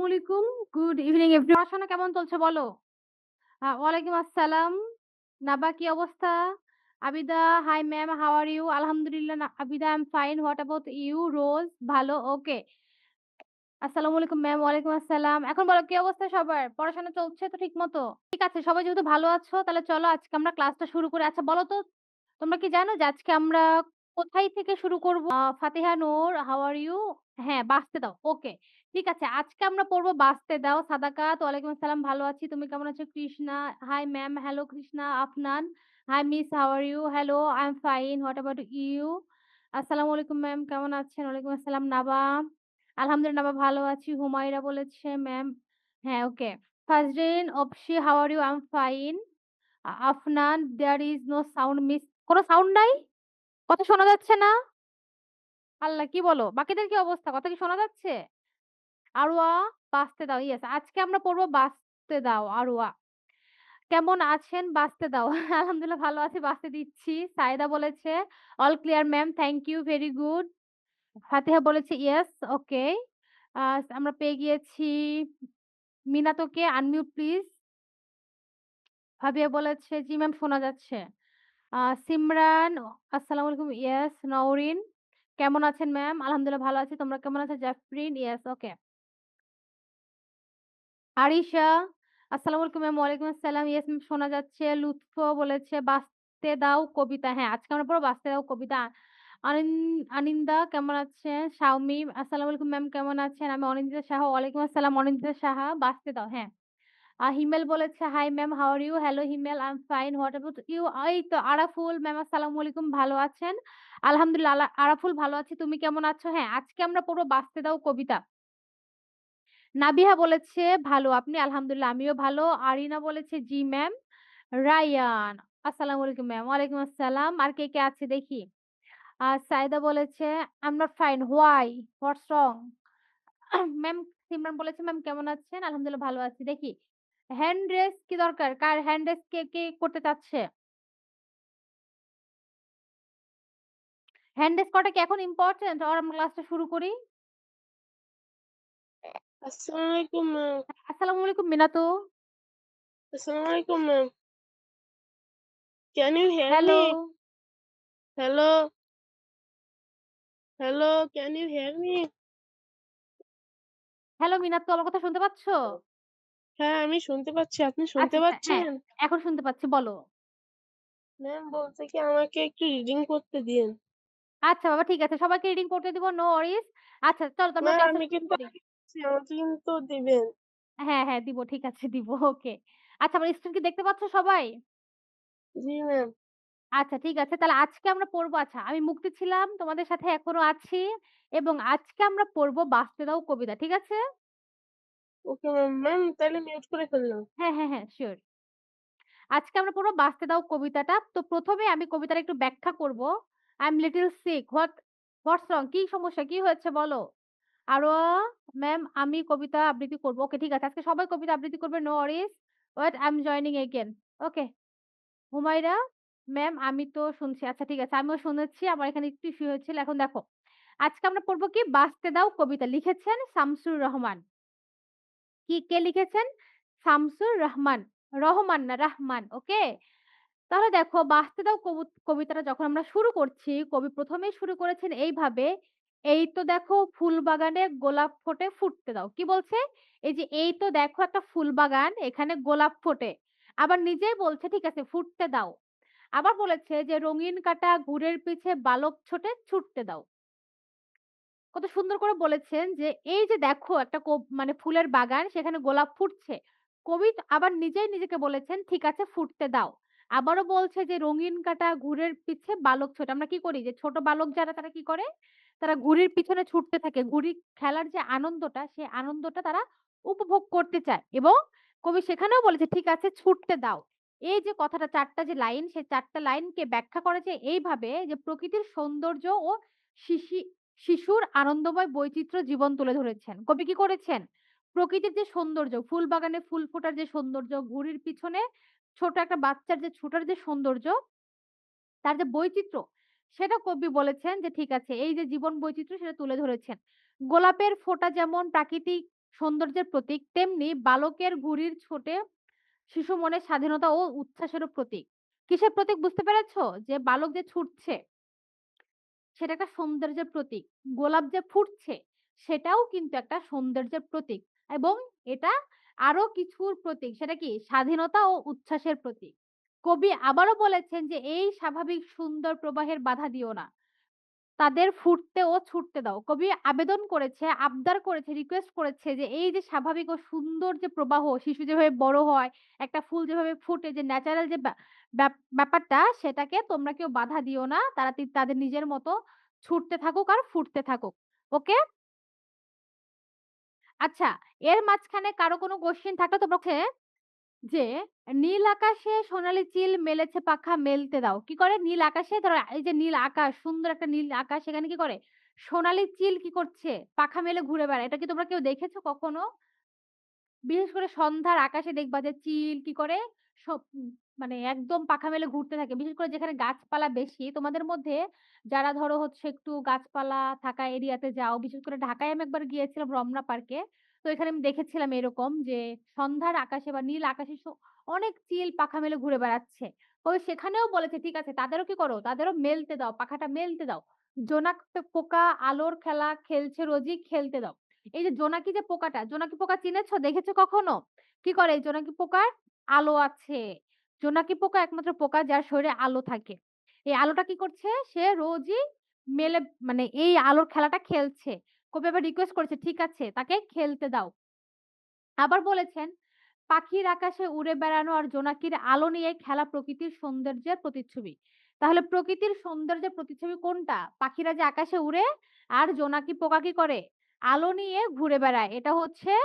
আসসালামু আলাইকুম। Good evening পড়াশোনা কেমন চলছে বলো? ওয়ালাইকুম আসসালাম। নাবা কি অবস্থা? Abida, hi ma'am, how are you? আলহামদুলিল্লাহ Abida I am fine. What about you? Rose, ভালো, ওকে। আসসালামু আলাইকুম ম্যাম, ওয়ালাইকুম আসসালাম। এখন বলো কি অবস্থা সবার? পড়াশোনা চলছে তো ঠিকমতো? ঠিক আছে, সবাই যেহেতু ভালো আছো তাহলে চলো আজকে আমরা ক্লাসটা শুরু করি। আচ্ছা বলো তো, তোমরা কি জানো যে আজকে আমরা কোথায় থেকে শুরু করব? ফাতিহা নূর, হাউ আর ইউ? হ্যাঁ, বাসতে দাও। ওকে। ঠিক আছে, আজকে আমরা পড়ব বাসতে দাও। সাদাকাত, ওয়ালাইকুম আসসালাম, ভালো আছি। তুমি কেমন আছো? Krishna, hi ma'am, hello Krishna. Afnan, hi miss, how are you? Hello, I am fine. What about you? আসসালামু আলাইকুম ম্যাম, কেমন আছেন? ওয়ালাইকুম আসসালাম। নাবা, আলহামদুলিল্লাহ নাবা ভালো আছি। হুমায়রা বলেছে ম্যাম, হ্যাঁ, ওকে। ফাজরিন, অপসি, how are you? I am fine. Afnan, there is no sound miss, কোন সাউন্ড নাই? কথা শোনা যাচ্ছে না? আল্লাহ কি বলো? বাকিদের কি অবস্থা? কথা কি শোনা যাচ্ছে? আরওয়া, বাঁচতে দাও। ইয়েস, আজকে আমরা পড়ব বাঁচতে দাও। আরওয়া, কেমন আছেন? বাঁচতে দাও। আলহামদুলিল্লাহ ভালো আছি, বাঁচতে দিচ্ছি। সায়েদা বলেছে all clear ma'am, thank you, very good. Fatiha বলেছে ইয়েস, ওকে। আ আমরা পেয়ে গিয়েছি মিনাতোকে, আনমিউট প্লিজ। ফাবিয়া বলেছে জি ম্যাম শোনা যাচ্ছে। সিমরান, আসসালামু আলাইকুম, ইয়েস। নওরিন, কেমন আছেন ম্যাম? আলহামদুলিল্লাহ ভালো আছি। তোমরা কেমন আছো? জাফরিন, ইয়েস, ওকে। আরিশা, আসসালামু আলাইকুম ম্যাম। ওয়ালাইকুম আসসালাম। ইয়েস ম্যাম শোনা যাচ্ছে। লুৎফ বলেছে বাঁচতে দাও কবিতা। হ্যাঁ, আজকে আমরা পড়বো বাঁচতে দাও কবিতা। অনিন আনিন্দা কেমন আছেন? শাওমি, আসসালামু আলাইকুম ম্যাম কেমন আছেন? আমি অনিন্দিতা সাহা। ওয়ালাইকুম আসসালাম অনিন্দিতা সাহা। বাঁচতে দাও, হ্যাঁ। হিমেল বলেছে hi ma'am, how are you? Hello Himel, I am fine. What about you? এই তো আরাফুল ম্যাম, আসসালামু আলাইকুম, ভালো আছেন? আলহামদুলিল্লাহ আরাফুল ভালো আছি। তুমি কেমন আছো? হ্যাঁ, আজকে আমরা পড়বো বাঁচতে দাও কবিতা। নাবিহা বলেছে ভালো, আপনি? আলহামদুলিল্লাহ আমিও ভালো। আরিনা বলেছে জি ম্যাম। রায়ান, আসসালামু আলাইকুম ম্যাম। ওয়ালাইকুম আসসালাম। আর কে আছে দেখি। সাইদা বলেছে I am not fine, why? What's wrong? Ma'am Simran বলেছে ম্যাম কেমন আছেন? আলহামদুলিল্লাহ ভালো আছি। দেখি হ্যান্ড রেজ কি দরকার? কার হ্যান্ড রেজ কে করতে চাচ্ছে? হ্যান্ড রেজ করাটা কি এখন ইম্পোর্টেন্ট? আর আমরা ক্লাসটা শুরু করি? আসসালামু আলাইকুম ম্যাম। আসসালামু আলাইকুম মিনাতো। আসসালামু আলাইকুম ma'am. Can you hear hello, me? Hello, hello, can you hear me? Hello Minato, আমার কথা শুনতে পাচ্ছ? হ্যাঁ, আমি শুনতে পাচ্ছি। আপনি আচ্ছা, শুনতে আচ্ছা, হ্যাঁ, পাচ্ছেন? এখন শুনতে পাচ্ছি, বলো। ম্যাম বলছে কি আমাকে একটু রিডিং করতে দিন। আচ্ছা বাবা ঠিক আছে। সবাইকে রিডিং করতে দিব, নো ওয়ারিস। আচ্ছা চলো তো আমরা ম্যাম ক্লাসটা আমি শুরু কিন্তু করি। আগে দিচ্ছি, আমাকে কিন্তু দিবেন। হ্যাঁ, হ্যাঁ, দিব, ঠিক আছে দিব। ওকে। আচ্ছা আমার স্ক্রিন কি দেখতে পাচ্ছ সবাই? জি ম্যাম। আচ্ছা ঠিক আছে। তাহলে আজকে আমরা পড়বো, আচ্ছা আমি মুক্তি ছিলাম, তোমাদের সাথে এখনো আছি এবং আজকে আমরা পড়বো বাঁচতে দাও কবিতা। ঠিক আছে? Okay ma'am. ম্যাম তাহলে মিউট করে ফেললাম। হ্যাঁ, হ্যাঁ, হ্যাঁ, সিউর। আজকে আমরা পড়বো বাঁচতে দাও কবিতাটা। তো ১ম এ আমি কবিতাটা একটু ব্যাখ্যা করব। I am little sick. What's wrong? কি সমস্যা? কি হয়েছে বলো? আরোয়া ম্যাম আমি কবিতা আবৃত্তি করব। ওকে ঠিক আছে। আজকে সবাই কবিতা আবৃত্তি করবে, no worries. Wait I am joining again. Okay. Humaira ma'am আমি তো শুনছি। আচ্ছা ঠিক আছে। আমিও শুনেছি। আমার এখানে একটু ইস্যু হয়েছিল। এখন দেখো। আজকে আমরা পড়ব কি বাঁচতে দাও কবিতা। লিখেছেন শামসুর রহমান। কে লিখেছেন? শামসুর রহমান। রহমান না রাহমান। ওকে? তাহলে দেখো বাঁচতে দাও কবিতাটা যখন আমরা শুরু করছি, কবি ১ম এই শুরু করেছেন এইভাবে, "এই তো দেখো ফুল বাগানে গোলাপ ফোটে ফুটতে দাও।" কি বলছে? এই যে এই তো দেখো একটা ফুল বাগান, এখানে গোলাপ ফোটে। আবার নিজেই বলছে ঠিক আছে ফুটতে দাও। আবার বলেছে যে রঙিন কাঁটা ঘুড়ের পিছে বালক ছোটে ছুটতে দাও। কত সুন্দর করে বলেছেন যে এই যে দেখো একটা মানে ফুলের বাগান সেখানে গোলাপ ফুটছে। কবি আবার নিজেই নিজেকে বলেছেন ঠিক আছে ফুটতে দাও। আবারও বলছে যে রঙিন কাঁটা ঘুড়ের পিছে বালক ছোট। আমরা কি করি যে ছোট বালক যারা তারা কি করে? তারা ঘুড়ির পিছনে ছুটতে থাকে। ঘুড়ি খেলার যে আনন্দটা সেই আনন্দটা তারা উপভোগ করতে চায় এবং কবি সেখানেও বলেছে ঠিক আছে ছুটতে দাও। এই যে কথাটা ৪ টা যে লাইন সেই ৪ টা লাইনকে ব্যাখ্যা করেছে এইভাবে যে প্রকৃতির সৌন্দর্য ও শিশি শিশুর আনন্দময় বৈচিত্র্য জীবন তুলে ধরেছেন। কবি কি করেছেন? প্রকৃতির যে সৌন্দর্য, ফুল বাগানে ফুল ফোটার যে সৌন্দর্য, ঘুড়ির পিছনে ছোট একটা বাচ্চার যে ছুটার যে সৌন্দর্য, তার যে বৈচিত্র্য, সেটা কবি বলেছেন যে ঠিক আছে এই যে জীবন বৈচিত্র্য সেটা তুলে ধরেছেন। গোলাপের ফোঁটা যেমন প্রাকৃতিক সৌন্দর্যের প্রতীক, তেমনি বালকের ঘুড়ির ছোটে শিশু মনে স্বাধীনতা ও উচ্ছ্বাসেরও প্রতীক। কিসের প্রতীক বুঝতে পেরেছ? যে বালক যে ছুটছে সেটা একটা সৌন্দর্যের প্রতীক। গোলাপ যে ফুটছে সেটাও কিন্তু একটা সৌন্দর্যের প্রতীক এবং এটা আরো কিছুর প্রতীক। সেটা কি? স্বাধীনতা ও উচ্ছ্বাসের প্রতীক। কবি আবারও বলেছেন যে, "এই স্বাভাবিক সুন্দর প্রবাহের বাধা দিও না। তাদের ফুটতে ও ছুটতে দাও।" কবি আবেদন করেছে, আবদার করেছে, রিকোয়েস্ট করেছে যে এই যে স্বাভাবিক ও সুন্দর যে প্রবাহ, শিশু যেভাবে বড় হয়, একটা ফুল যেভাবে ফুটে যে ন্যাচারাল যে ব্যাপারটা সেটাকে তোমরা কেউ বাধা দিও না। তারা তাদের নিজের মতো ছুটতে থাকুক আর ফুটতে থাকুক। ওকে? আচ্ছা, এর মাঝখানে কারো কোনো কোয়েশ্চেন থাকলে তোমরা যে নীল আকাশে সোনালি চিল মেলেছে পাখা মেলতে দাও। কি করে? নীল আকাশে ধরো এই যে নীল আকাশ, সুন্দর একটা নীল আকাশ সেখানে কি করে? সোনালি চিল কি করছে? পাখা মেলে ঘুরে বেড়ায়। এটা কি তোমরা কেউ দেখেছো কখনো? বিশেষ করে সন্ধ্যার আকাশে দেখবা যে চিল কি করে সব মানে একদম পাখা মেলে ঘুরতে থাকে। বিশেষ করে যেখানে গাছপালা বেশি তোমাদের মধ্যে যারা ধরো হচ্ছে একটু গাছপালা থাকা এরিয়াতে যাও, বিশেষ করে ঢাকায় আমি একবার গিয়েছিলাম রমনা পার্কে। তো এখানে আমি দেখেছিলাম এরকম যে সন্ধ্যার আকাশে বা নীল আকাশে অনেক চিল পাখা মেলে ঘুরে বেড়াচ্ছে। তবে সেখানেও বলেছে ঠিক আছে তাদেরও কি করো? তাদেরও মেলতে দাও, পাখাটা মেলতে দাও। জোনাক পোকা আলোর খেলা খেলছে রোজই খেলতে দাও। এই যে জোনাকি যে পোকাটা, জোনাকি পোকা চিনেছো? দেখেছো কখনো? কি করে এই জোনাকি পোকার? আলো আছে। জোনাকি পোকা একমাত্র পোকা যার শরীরে আলো থাকে। এই আলোটা কি করছে? সে রোজই মেলে মানে এই আলোর খেলাটা খেলছে। কবি আবার রিকোয়েস্ট করেছে, ঠিক আছে তাকে খেলতে দাও। আবার বলেছেন, পাখির আকাশে উড়ে বেড়ানো আর জোনাকির আলো নিয়ে খেলা প্রকৃতির সৌন্দর্যের প্রতিচ্ছবি। তাহলে প্রকৃতির সৌন্দর্যের প্রতিচ্ছবি কোনটা? পাখিরা যে আকাশে উড়ে আর জোনাকি পোকা কি করে? আলো নিয়ে ঘুরে বেড়ায়। এটা হচ্ছে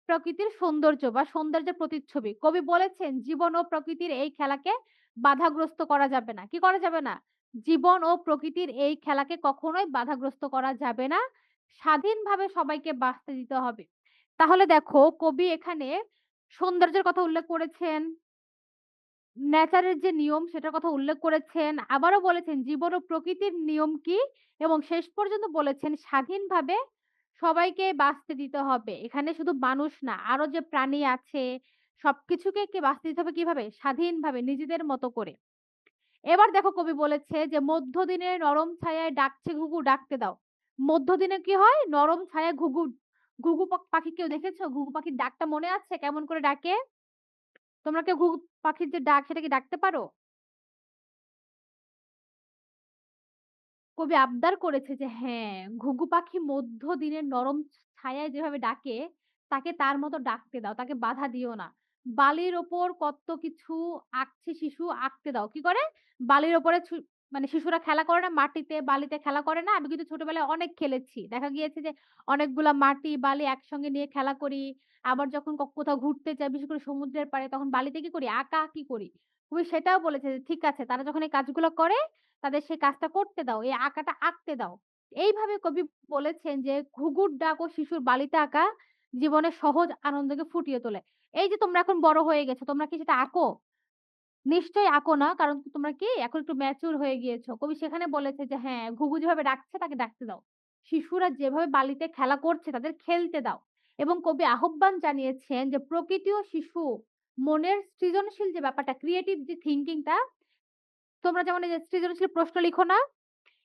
প্রকৃতির সৌন্দর্য বা সৌন্দর্যের প্রতিচ্ছবি। কবি বলেছেন, জীবন ও প্রকৃতির এই খেলাকে বাধাগ্রস্ত করা যাবে না। কি করা যাবে না? জীবন ও প্রকৃতির এই খেলাকে কখনোই বাধাগ্রস্ত করা যাবে না। স্বাধীনভাবে সবাইকে বাঁচতে দিতে হবে। তাহলে দেখো কবি এখানে সৌন্দর্যের কথা উল্লেখ করেছেন, নেচারের যে নিয়ম সেটার কথা উল্লেখ করেছেন। আবারও বলেছেন জীবন ও প্রকৃতির নিয়ম কি এবং শেষ পর্যন্ত বলেছেন স্বাধীনভাবে সবাইকে বাঁচতে দিতে হবে। এখানে শুধু মানুষ না, আরো যে প্রাণী আছে সবকিছুকে কে বাঁচতে দিতে হবে কিভাবে? স্বাধীনভাবে নিজেদের মতো করে। এবার দেখো কবি বলেছে যে মধ্যদিনে নরম ছায়ায় ডাকছে ঘুঘু ডাকতে দাও। মধ্যদিনে কি হয়? নরম ছায়ায় ঘুঘু ঘুঘু পাখি কেউ দেখেছো? ঘুঘু পাখির ডাকটা মনে আছে কেমন করে ডাকে? তোমরা কেউ ঘুঘু পাখির যে ডাক সেটা কি ডাকতে পারো? কবি আবদার করেছে যে হ্যাঁ, ঘুঘু পাখি মধ্য দিনের নরম ছায়ায় যেভাবে ডাকে, তাকে তার মতো ডাকতে দাও। তাকে বাধা দিও না। বালির ওপর কত কিছু আঁকছে শিশু আঁকতে দাও। কি করে? বালির ওপরে মানে শিশুরা খেলা করে না মাটিতে, বালিতে খেলা করে না? আমি কিন্তু ছোটবেলায় অনেক খেলেছি। দেখা গিয়েছে যে অনেকগুলা মাটি, বালি একসঙ্গে নিয়ে খেলা করি। আবার যখন কোথাও ঘুরতে যাই, বিশেষ করে সমুদ্রের পাড়ে তখন বালিতে কি করি? আঁকাআঁকি করি। কবি সেটাও বলেছে যে ঠিক আছে তারা যখন এই কাজগুলো করে তাদের সেই কাজটা করতে দাও। এই আঁকাটা আঁকতে দাও। এইভাবে কবি বলেছেন যে, ঘুঘুর ডাক ও শিশুর বালিতে আঁকা জীবনের সহজ আনন্দকে ফুটিয়ে তোলে। এই যে তোমরা এখন বড় হয়ে গেছো, তোমরা কি সেটা আঁকো? নিশ্চয়ই আঁকো না। কারণ তোমরা কি এখন একটু ম্যাচিউর হয়ে গিয়েছো। কবি সেখানে বলেছে যে হ্যাঁ, ঘুঘু যেভাবে ডাকছে তাকে ডাকতে দাও। শিশুরা যেভাবে বালিতে খেলা করছে তাদের খেলতে দাও। এবং কবি আহ্বান জানিয়েছেন যে প্রকৃতি ও শিশু মনের সৃজনশীল যে ব্যাপারটা ক্রিয়েটিভ যে থিংকিং টা তোমরা যেমন এই যে সৃজনশীল প্রশ্ন লিখো না?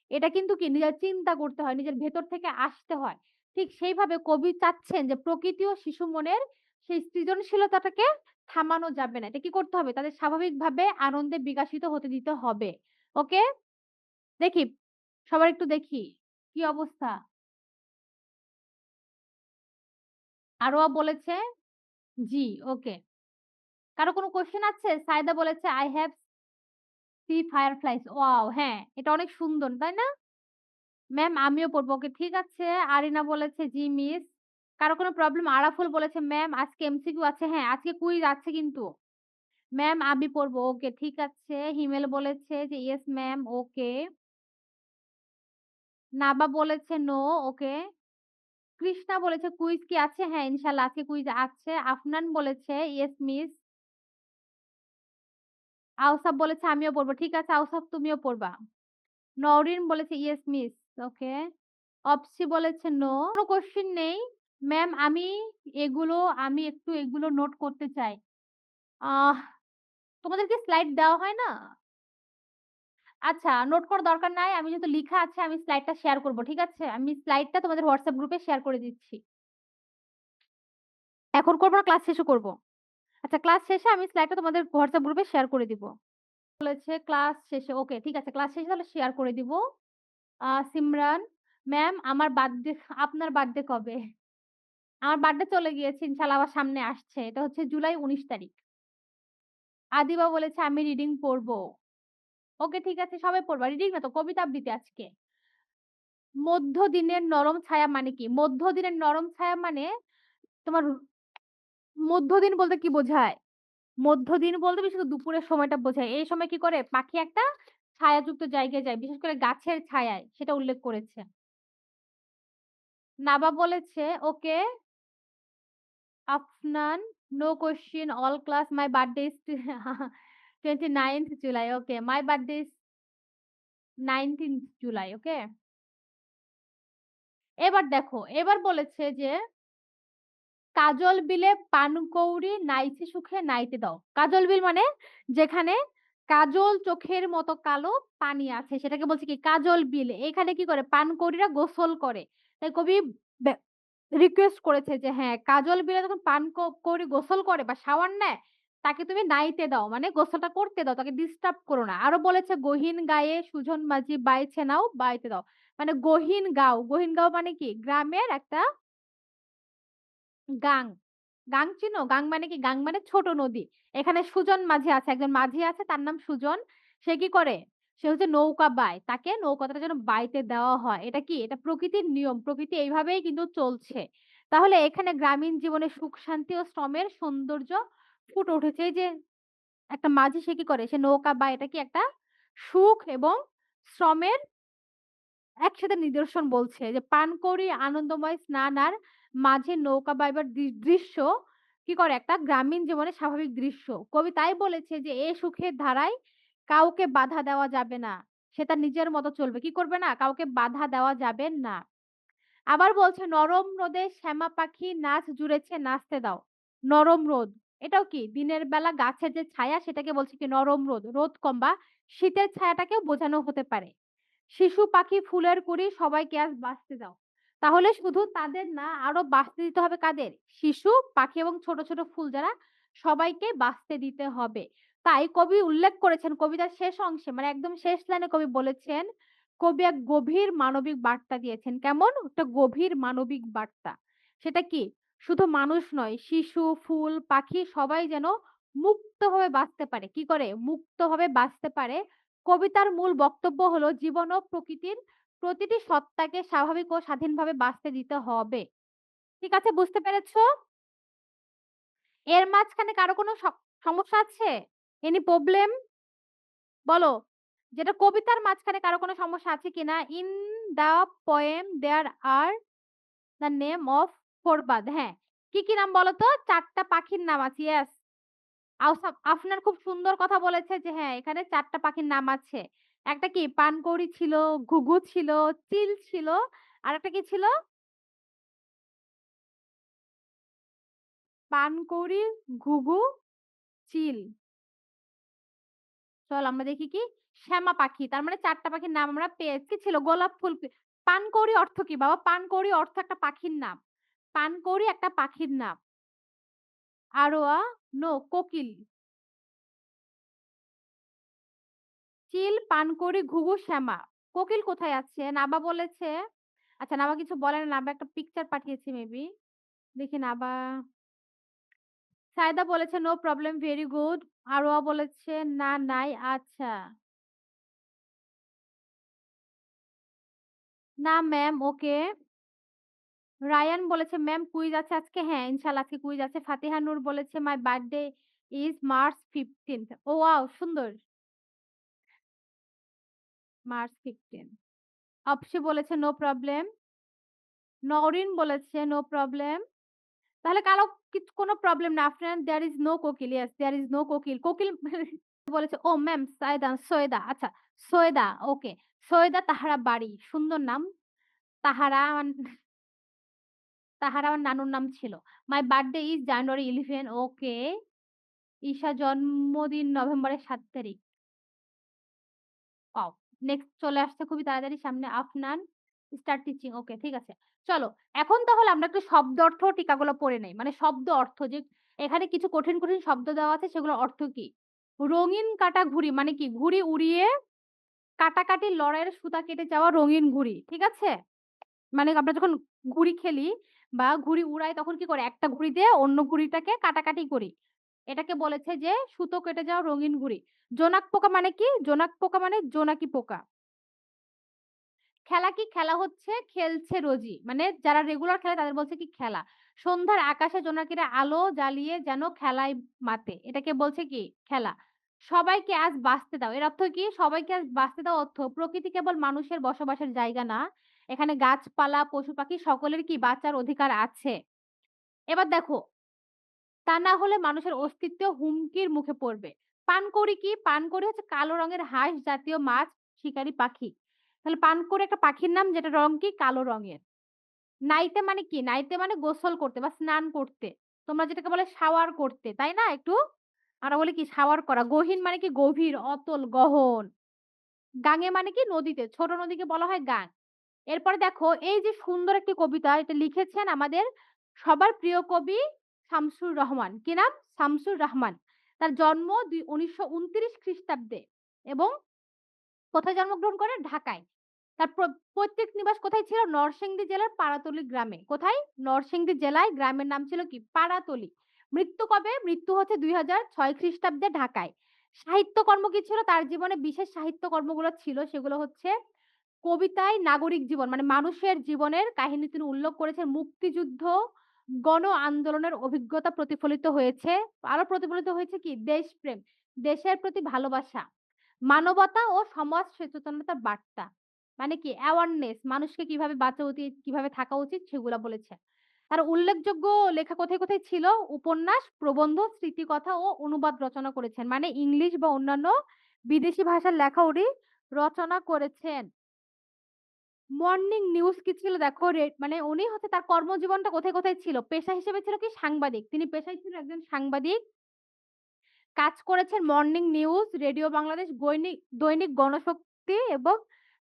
এটা কিন্তু কি নিজের চিন্তা করতে হয়, নিজের ভেতর থেকে আসতে হয়। ঠিক সেইভাবে কবি চাচ্ছেন যে প্রকৃতি ও শিশু মনের সেই সৃজনশীলতাটাকে থামানো যাবে না। এটা কি করতে হবে? তাদের স্বাভাবিকভাবে আনন্দে বিকাশিত হতে দিতে হবে। ওকে? দেখি, সবার একটু দেখি। কি অবস্থা? আরোয়া বলেছে জি, ওকে। কারো কোনো কোয়েশ্চেন আছে? সায়েদা বলেছে I have see fireflies. Wow! হ্যাঁ, এটা অনেক সুন্দর, তাই না? ম্যাম আমিও পড়বো। ওকে ঠিক আছে। আরিনা বলেছে, "জি মিস।" কারো কোনো প্রবলেম? আরাফুল বলেছে, "ম্যাম আজকে এমসিকিউ আছে।" হ্যাঁ, আজকে কুইজ আছে কিন্তু। ম্যাম আমি পড়বো। ওকে ঠিক আছে। হিমেল বলেছে যে, "ইয়েস ম্যাম।" ওকে। নাবা বলেছে, "নো।" ওকে। কৃষ্ণা বলেছে, "কুইজ কি আছে?" হ্যাঁ, ইনশাআল্লাহ আজকে কুইজ আছে। আফনান বলেছে, "ইয়েস মিস।" আওসাফ বলেছে, "আমিও পড়বো।" ঠিক আছে আওসাফ তুমিও পড়বা। নওরিন বলেছে, "ইয়েস মিস।" ওকে। অপসি বলেছে, "নো।" কোনো কোয়েশ্চেন নেই। ম্যাম আমি একটু এগুলো নোট করতে চাই। আহ তোমাদের কি স্লাইড দেওয়া হয় না? আচ্ছা, নোট করার দরকার নাই। আমি যেহেতু লিখা আছে আমি স্লাইডটা শেয়ার করব। ঠিক আছে? আমি স্লাইডটা তোমাদের WhatsApp গ্রুপে শেয়ার করে দিচ্ছি। এখন করব না ক্লাস শেষে করব? আচ্ছা ক্লাস শেষে আমি স্লাইডটা তোমাদের WhatsApp গ্রুপে শেয়ার করে দিব। বলেছে ক্লাস শেষে ওকে ঠিক আছে। ক্লাস শেষে তাহলে শেয়ার করে দিব। সিমরান ম্যাম আমার বার্থডে আপনার বার্থডে কবে? আমার বার্থডে চলে গিয়েছে ইনশাআল্লাহ আবার সামনে আসছে। এটা হচ্ছে জুলাই ১৯ তারিখ। আদিবা বলেছে আমি রিডিং পড়ব। ওকে ঠিক আছে সবাই পড়বা। রিডিং না তো কবিতা আবৃত্তি আজকে। মধ্যদিনের নরম ছায়া মানে কি? মধ্যদিনের নরম ছায়া মানে তোমার মধ্যদিন বলতে কি বোঝায়? মধ্যদিন বলতে বিশেষত দুপুরের সময়টা বোঝায়। এই সময় কি করে? পাখি একটা ছায়াযুক্ত জায়গায় যায়। বিশেষ করে গাছের ছায়ায় সেটা উল্লেখ করেছে। নাবা বলেছে, "ওকে Afnan, no question all class my birthday is 29th July. Okay, my birthday is 19th July. Okay?" এবার দেখো, এবার বলেছে যে কাজল বিলে পানকৌড়ি নাইছে সুখে নাইতে দাও। কাজল বিল মানে যেখানে কাজল চোখের মতো কালো পানি আছে সেটাকে বলছে কি কাজল বিল। এখানে কি করে পানকৌড়িরা গোসল করে। তাই কবি ব্যা রিকোয়েস্ট করেছে যে হ্যাঁ, কাজল বিলে যখন কৌড়ি গোসল করে বা শাওয়ার নেয় তাকে তুমি নাইতে দাও। মানে গোসলটা করতে দাও। তাকে ডিস্টার্ব করো না। আরো বলেছে গহীন গায়ে সুজন মাঝি বাইছে নাও বাইতে দাও। মানে গহীন গাঁও। গহীন গাঁও মানে কি গ্রামের একটা গাং। গাং চিনো? গাং মানে কি? গাং মানে ছোট নদী। এখানে সুজন মাঝি আছে। একজন মাঝি আছে তার নাম সুজন। সে কি করে? সে হচ্ছে নৌকা বায়। তাকে নৌকাটা যেন বাইতে দেওয়া হয়। এটা কি? এটা প্রকৃতির নিয়ম। প্রকৃতি এইভাবেই কিন্তু চলছে। তাহলে এখানে গ্রামীণ জীবনে সুখ শান্তি ও শ্রমের সৌন্দর্য ফুটে উঠেছে। এই যে একটা মাঝি সে কি করে? সে নৌকা বায়। এটা কি একটা সুখ এবং শ্রমের একসাথে নিদর্শন বলছে যে পানকৌড়ি আনন্দময় স্নান আর মাঝে নৌকা বাইবার দৃশ্য কি করে একটা গ্রামীণ জীবনের স্বাভাবিক দৃশ্য। কবি তাই বলেছে যে এ সুখের ধারায় কাউকে বাধা দেওয়া যাবে না। সে তার নিজের মতো চলবে। কি করবে না? কাউকে বাধা দেওয়া যাবে না। আবার বলছে নরম রোদে শ্যামা পাখি নাচ জুড়েছে নাচতে দাও। নরম রোদ। এটাও কি? দিনের বেলা গাছের যে ছায়া সেটাকে বলছে কি নরম রোদ। রোদ কম বা শীতের ছায়াটাকেও বোঝানো হতে পারে। শিশু পাখি ফুলের কুঁড়ি সবাইকে আজ বাঁচতে দাও। তাহলে শুধু তাদের না আরো বাঁচতে দিতে হবে কাদের? শিশু, পাখি এবং ছোট, ছোট ফুল যারা সবাইকে বাঁচতে দিতে হবে। তাই কবি উল্লেখ করেছেন কবিতার শেষ অংশে মানে একদম শেষ লাইনে কবি বলেছেন, কবি এক গভীর মানবিক বার্তা দিয়েছেন। কেমন? একটা গভীর মানবিক বার্তা। সেটা কি? শুধু মানুষ নয়, শিশু, ফুল, পাখি সবাই যেন মুক্তভাবে বাঁচতে পারে। কি করে? মুক্তভাবে বাঁচতে পারে কবিতার মূল বক্তব্য হলো জীবন ও প্রকৃতির প্রতিটি সত্তাকে স্বাভাবিক ও স্বাধীনভাবে বাঁচতে দিতে হবে। ঠিক আছে বুঝতে পেরেছ? এর মাঝখানে কারো কোনো সমস্যা আছে? Any problem? বলো। যেটা কবিতার মাঝখানে কারো কোনো সমস্যা আছে কিনা? In the poem there are the name of 4 bird হ্যাঁ। কি, কি নাম বলো তো? ৪ টা পাখির নাম আছে। ইয়েস। আফনান খুব সুন্দর কথা বলেছে যে হ্যাঁ, এখানে ৪ টা পাখির নাম আছে। একটা কি পানকৌড়ি ছিল, ঘুঘু ছিল, চিল ছিল। আরেকটা কি ছিল? পানকৌড়ি, ঘুঘু, চিল। চল আমরা দেখি কি? শ্যামা পাখি। তার মানে ৪ টা পাখির নাম আমরা পেয়েছি। কি ছিল? গোলাপ ফুল পানকৌড়ি অর্থ কি বাবা? পানকৌড়ি অর্থ একটা পাখির নাম। পানকৌড়ি একটা পাখির নাম। আরোয়া, নো কোকিল। চিল, পানকৌড়ি, ঘুঘু, শ্যামা। কোকিল কোথায় আছে? নাবা বলেছে আচ্ছা নাবা কিছু বলে না। নাবা একটা পিকচার পাঠিয়েছে মেবি। দেখি নাবা সায়েদা বলেছে, "নো প্রবলেম, ভেরি গুড।" আরোয়া বলেছে, "না, নাই।" আচ্ছা। না ম্যাম, ওকে। রায়ান বলেছে, "ম্যাম কুইজ আছে আজকে?" হ্যাঁ, ইনশাআল্লাহ আজকে কুইজ আছে। ফাতিহা নূর বলেছে, "my birthday is March 15th।" ও ওয়াও! সুন্দর। মার্চ 15। অপসি বলেছে, "নো প্রবলেম।" নওরিন বলেছে, "নো প্রবলেম।" তাহলে কারো কোনো প্রবলেম না। আফটার দেয়ার ইস নো কোকিল। ইয়েস, দেয়ার ইস নো কোকিল। কোকিল বলেছে, "ও ম্যাম সৈয়দা।" আচ্ছা, সৈয়দা ওকে। সৈয়দা তাহারা বাড়ি। সুন্দর নাম। তাহারা তাহারা আমার নানুর নাম ছিল। মাই বার্থডে ইস জানুয়ারি 11 ওকে। ঈশা জন্মদিন নভেম্বরের ৭ তারিখ। ওয়াও! নেক্সট চলে আসছে খুবই তাড়াতাড়ি সামনে আফনান স্টার্ট টিচিং ওকে ঠিক আছে। চলো এখন তাহলে আমরা একটু শব্দ অর্থ টিকাগুলো পড়ে নেই। মানে শব্দ অর্থ যে এখানে কিছু কঠিন, কঠিন শব্দ দেওয়া আছে সেগুলোর অর্থ কি? রঙিন কাটা ঘুড়ি মানে কি? ঘুড়ি উড়িয়ে কাটাকাটি লড়াইয়ের সুতা কেটে যাওয়া রঙিন ঘুড়ি। ঠিক আছে? মানে আমরা যখন ঘুড়ি খেলি বা ঘুড়ি উড়াই তখন কি করে? একটা ঘুড়ি দিয়ে অন্য ঘুড়িটাকে কাটাকাটি করি। এটাকে বলেছে যে সুতো কেটে যাওয়া রঙিন ঘুড়ি। জোনাক পোকা মানে কি? জোনাক পোকা মানে জোনাকি পোকা। খেলা কি? খেলা হচ্ছে খেলছে রোজই। মানে যারা রেগুলার খেলে তাদের বলছে কি খেলা। সন্ধ্যার আকাশে জোনাকিরা আলো জ্বালিয়ে যেন খেলায় মাতে। এটাকে বলছে কি? খেলা। সবাইকে আজ বাঁচতে দাও। এর অর্থ কি? সবাইকে আজ বাঁচতে দাও অর্থ প্রকৃতি কেবল মানুষের বসবাসের জায়গা না। এখানে গাছপালা, পশু-পাখি সকলের কি বাঁচার অধিকার আছে। এবার দেখো, তা না হলে মানুষের অস্তিত্ব হুমকির মুখে পড়বে। পানকৌড়ি কি? পানকৌড়ি হচ্ছে কালো রঙের হাঁস জাতীয় মাছ, শিকারী পাখি। তাহলে পানকৌড়ি একটা পাখির নাম যেটার রং কি? কালো রঙের। নাইতে মানে কি? নাইতে মানে গোসল করতে বা স্নান করতে। তোমরা যেটাকে বলে শাওয়ার করতে, তাই না? একটু আমরা বলি কি শাওয়ার করা। গহীন মানে কি? গভীর, অতল, গহন। গাঙে মানে কি? নদীতে। ছোট নদীকে বলা হয় গাং। এরপরে দেখো এই যে সুন্দর একটি কবিতা এটা লিখেছেন আমাদের সবার প্রিয় কবি শামসুর রহমান। কি নাম? শামসুর রাহমান। তার জন্ম ১৯২৯ খ্রিস্টাব্দে এবং কোথায় জন্মগ্রহণ করেন? ঢাকায়। তার পৈতৃক নিবাস কোথায় ছিল? নরসিংদী জেলার পাড়াতলী গ্রামে। কোথায়? নরসিংদী জেলায় গ্রামের নাম ছিল কি? পাড়াতলী। মৃত্যু কবে? মৃত্যু হচ্ছে ২০০৬ খ্রিস্টাব্দে ঢাকায়। সাহিত্যকর্ম কি ছিল? তার জীবনে বিশেষ সাহিত্যকর্মগুলো ছিল সেগুলো হচ্ছে কবিতায় নাগরিক জীবন মানে মানুষের জীবনের কাহিনী তিনি উল্লেখ করেছেন। মুক্তিযুদ্ধ, গণ আন্দোলনের অভিজ্ঞতা প্রতিফলিত হয়েছে। আরো প্রতিফলিত হয়েছে কি? দেশপ্রেম, দেশের প্রতি ভালোবাসা। মানবতা ও সমাজ সচেতনতার বার্তা। মানে কি অ্যাওয়ারনেস মানুষকে কিভাবে বাঁচা উচিত, কিভাবে থাকা উচিত সেগুলা বলেছে। তার উল্লেখযোগ্য লেখা কোথায়, কোথায় ছিল? উপন্যাস, প্রবন্ধ, স্মৃতিকথা ও অনুবাদ রচনা করেছেন। মানে ইংলিশ বা অন্যান্য বিদেশি ভাষার লেখা উনি রচনা করেছেন। মর্নিং নিউজ কি ছিল দেখো মানে উনি হচ্ছে তার কর্মজীবনটা কোথায়, কোথায় ছিল? পেশা হিসেবে ছিল কি? সাংবাদিক। তিনি পেশায় ছিলেন একজন সাংবাদিক। কাজ করেছেন মর্নিং নিউজ, রেডিও বাংলাদেশ, দৈনিক গণশক্তি এবং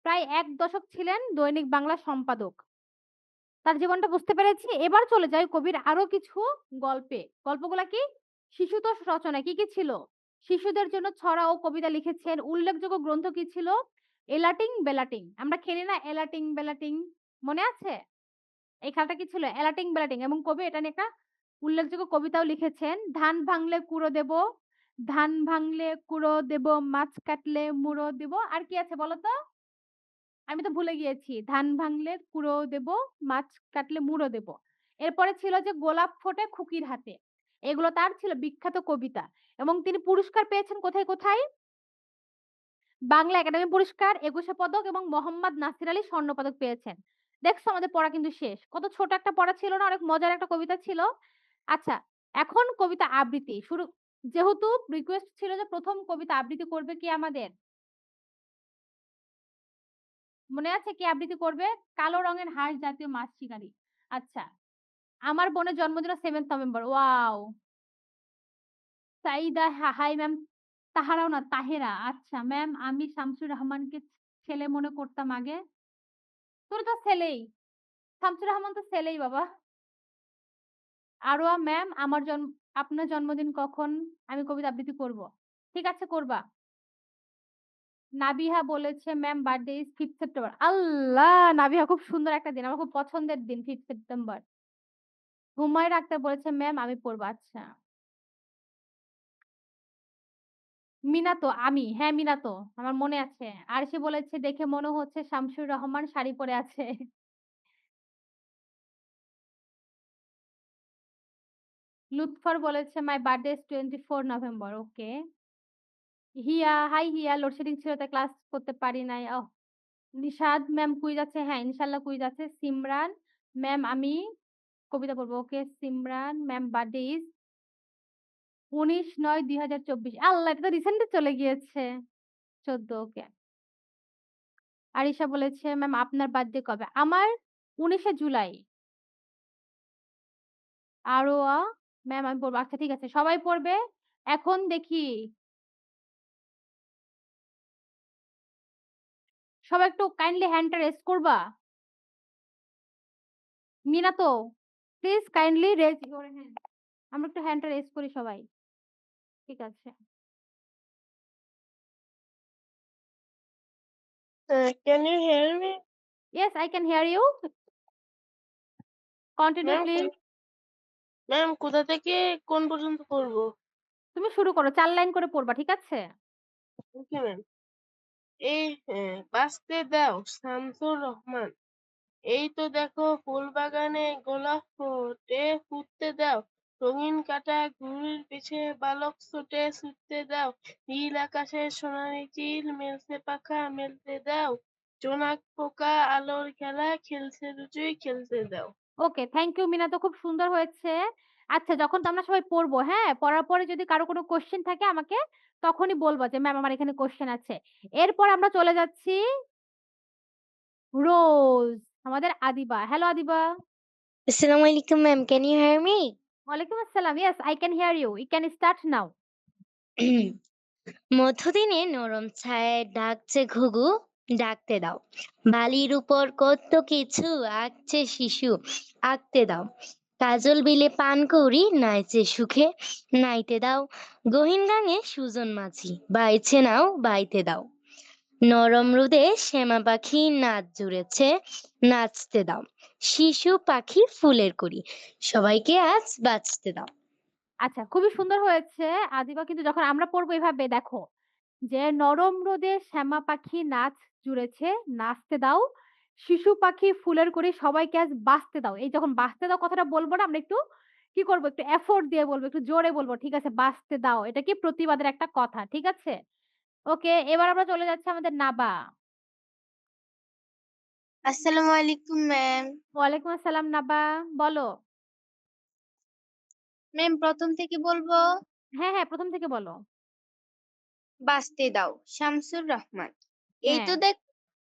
প্রায় ১ দশক ছিলেন দৈনিক বাংলার সম্পাদক। তার জীবনটা বুঝতে পেরেছি। এবার চলে যাই কবির আরো কিছু গল্পে। গল্পগুলা কি? শিশুতোষ রচনা কি, কি ছিল? শিশুদের জন্য ছড়া ও কবিতা লিখেছেন। উল্লেখযোগ্য গ্রন্থ কি ছিল? এলাটিং বেলাটিং। আমরা খেলি না এলাটিং বেলাটিং, মনে আছে? এই খেলাটা কি ছিল? এলাটিং বেলাটিং এবং কবি এটা নিয়ে একটা উল্লেখযোগ্য কবিতাও লিখেছেন। ধান ভাঙলে কুড়ো দেব, ধান ভাঙলে কুড়ো দেব, মাছ কাটলে মুড়ো দেব। আর কি আছে বলো তো? আমি তো ভুলে গিয়েছি। ধান ভাঙলে কুড়ো দেব, মাছ কাটলে মুড়ো দেব। এরপরে ছিল যে গোলাপ ফোটে খুকির হাতে। এগুলো তার ছিল বিখ্যাত কবিতা এবং তিনি পুরস্কার পেয়েছেন কোথায়, কোথায়? বাংলা একাডেমি পুরস্কার, ২১শে পদক এবং মোহাম্মদ নাসির আলী স্বর্ণপদক পেয়েছেন। দেখছো আমাদের পড়া কিন্তু শেষ। কত ছোট একটা পড়া ছিল না? অনেক মজার একটা কবিতা ছিল। আচ্ছা, এখন কবিতা আবৃত্তি শুরু যেহেতু রিকোয়েস্ট ছিল যে ১ম কবিতা আবৃত্তি করবে কে আমাদের? মনে আছে কে আবৃত্তি করবে? কালো রঙের হাঁস জাতীয় মাছ শিকারী। আচ্ছা, আমার বোনের জন্মদিন 7th November. Wow! Saida hi ma'am. তাহারাও না তাহেরা। আচ্ছা ম্যাম আমি শামসুর রহমানকে ছেলে মনে করতাম আগে। তোর তো ছেলেই। শামসুর রহমান তো ছেলেই বাবা। আরোয়া ম্যাম আমার আপনার জন্মদিন কখন? আমি কবিতা আবৃত্তি করব। ঠিক আছে করবা। নাবিহা বলেছে ম্যাম বার্থডে ইস 5th সেপ্টেম্বর। আল্লাহ! নাবিহা খুব সুন্দর একটা দিন। আমার খুব পছন্দের দিন 5th সেপ্টেম্বর। হুমায়রা আক্তার বলেছে ম্যাম আমি পড়ব। আচ্ছা। মিনাতো আমি। হ্যাঁ, মিনাতো। আমার মনে আছে। আরশি বলেছে দেখে মনে হচ্ছে শামসুর রহমান শাড়ি পরে আছে। লুৎফর বলেছে my birthday is 24 November. Okay. Hiya, hi Hiya load shedding ছিল তাই ক্লাস করতে পারি নাই। ওহ! নিশাদ ম্যাম কুইজ আছে। হ্যাঁ, ইনশাআল্লাহ কুইজ আছে। সিমরান ম্যাম আমি কবিতা পড়ব। ওকে, সিমরান ম্যাম বার্থডে ইস ১৯/৯/২০২৪ আল্লাহ! এটা তো রিসেন্টলি চলে গিয়েছে। ১৪ ওকে। আরিশা বলেছে ম্যাম আপনার বার্থডে কবে? আমার ১৯শে জুলাই। আরোয়া ম্যাম আমি পড়বো। আচ্ছা ঠিক আছে। সবাই পড়বে। এখন দেখি সবাই একটু কাইন্ডলি হ্যান্ডটা রেইজ করবা? Minato please kindly raise your hand. আমরা একটু হ্যান্ডটা রেইজ করি সবাই। ঠিক আছে। Can you hear me? Yes, I can hear you. Continue ma'am please. Ma'am কোথা থেকে কোন পর্যন্ত পড়বো? তুমি শুরু করো। ৪ লাইন করে পড়বা। ঠিক আছে? Okay ma'am. বাঁচতে দাও শামসুর রহমান। এই তো দেখো ফুলবাগানে গোলাপ ফুটতে দাও। রঙিন কাঁটা ঘুড়ির পিছে বালক ছোটে ছুটতে দাও। নীল আকাশে সোনালি চিল মেলছে পাখা মেলতে দাও। জোনাক পোকা আলোর খেলা খেলছে রুজুই খেলতে দাও। ওকে, থ্যাংক ইউ মিনা তো খুব সুন্দর হয়েছে। আচ্ছা যখন তো আমরা সবাই পড়বো, হ্যাঁ? পড়ার পরে যদি কারো কোনো কোয়েশ্চেন থাকে আমাকে তখনই বলবা যে, "ম্যাম আমার এখানে কোয়েশ্চেন আছে।" এরপর আমরা চলে যাচ্ছি রোজ, আমাদের Adiba. Hello Adiba. Assalamu alaikum, ma'am. Can you hear me? ওয়ালাইকুম আসসালাম। Yes, I can hear you. You can start now. মধ্যদিনে নরম ছায়ায় ডাকছে ঘুঘু, ডাকতে দাও। বালির উপর কত কিছু আঁকছে শিশু, আঁকতে দাও। কাজল বিলে পান কৌড়ি নাইচে সুখে, নাইতে দাও। গহীন গাঙে সুজন মাঝি বাইছে নাও, বাইতে দাও। নরম রোদে শ্যামা পাখি নাচ জুড়েছে, নাচতে দাও। শিশু পাখি ফুলের কড়ি, সবাইকে আজ বাঁচতে দাও। আচ্ছা খুবই সুন্দর হয়েছে। আদিবা কিন্তু যখন আমরা পড়বো এভাবে দেখো যে, "নরম রোদে শ্যামা পাখি নাচ জুড়েছে, নাচতে দাও। শিশু পাখি ফুলের কড়ি সবাইকে আজ বাঁচতে দাও।" এই যখন বাঁচতে দাও কথাটা বলবো না আমরা একটু কি করব? একটু এফোর্ট দিয়ে বলবো, একটু জোরে বলবো। ঠিক আছে? বাঁচতে দাও। এটা কি প্রতিবাদের একটা কথা। ঠিক আছে? ওকে, এবার আমরা চলে যাচ্ছি আমাদের নাবা। আসসালামু আলাইকুম ম্যাম। ওয়ালাইকুম আসসালাম নাবা, বলো। ম্যাম প্রথম থেকে বলবো। হ্যাঁ, হ্যাঁ, ১ম থেকে বলো। বাঁচতে দাও শামসুর রহমান। এই হ্যাঁ, তো দেখ